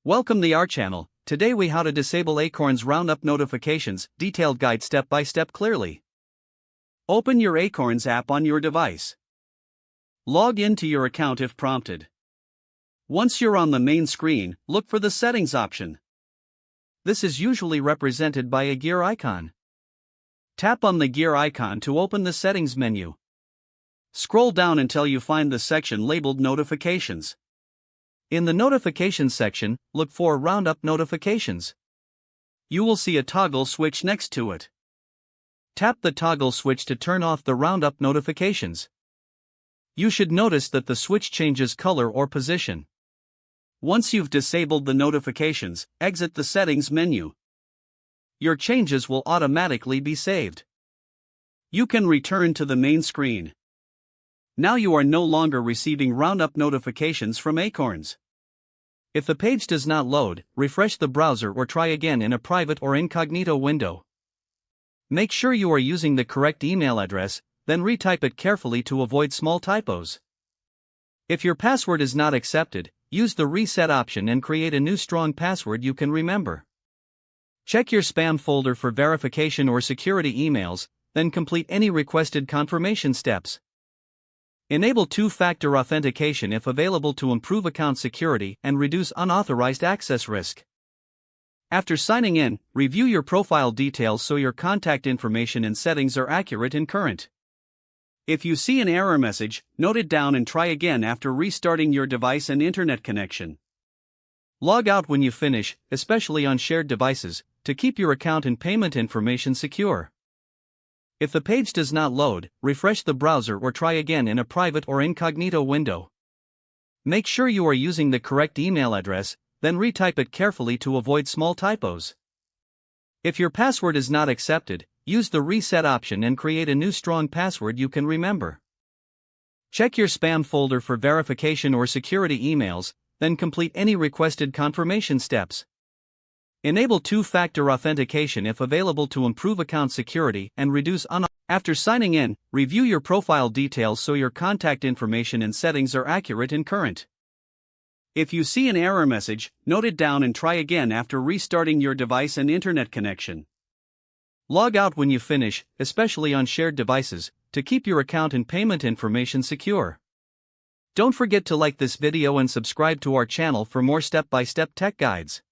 Welcome to our channel. Today we how to disable Acorns Roundup notifications, detailed guide step by step clearly. Open your Acorns app on your device. Log into your account if prompted. Once you're on the main screen, look for the settings option. This is usually represented by a gear icon. Tap on the gear icon to open the settings menu. Scroll down until you find the section labeled Notifications. In the Notifications section, look for Roundup Notifications. You will see a toggle switch next to it. Tap the toggle switch to turn off the Roundup notifications. You should notice that the switch changes color or position. Once you've disabled the notifications, exit the Settings menu. Your changes will automatically be saved. You can return to the main screen. Now you are no longer receiving Roundup notifications from Acorns. If the page does not load, refresh the browser or try again in a private or incognito window. Make sure you are using the correct email address, then retype it carefully to avoid small typos. If your password is not accepted, use the reset option and create a new strong password you can remember. Check your spam folder for verification or security emails, then complete any requested confirmation steps. Enable two-factor authentication if available to improve account security and reduce unauthorized access risk. After signing in, review your profile details so your contact information and settings are accurate and current. If you see an error message, note it down and try again after restarting your device and internet connection. Log out when you finish, especially on shared devices, to keep your account and payment information secure. If the page does not load, refresh the browser or try again in a private or incognito window. Make sure you are using the correct email address, then retype it carefully to avoid small typos. If your password is not accepted, use the reset option and create a new strong password you can remember. Check your spam folder for verification or security emails, then complete any requested confirmation steps. Enable two-factor authentication if available to improve account security and reduce After signing in, review your profile details so your contact information and settings are accurate and current. If you see an error message, note it down and try again after restarting your device and internet connection. Log out when you finish, especially on shared devices, to keep your account and payment information secure. Don't forget to like this video and subscribe to our channel for more step-by-step tech guides.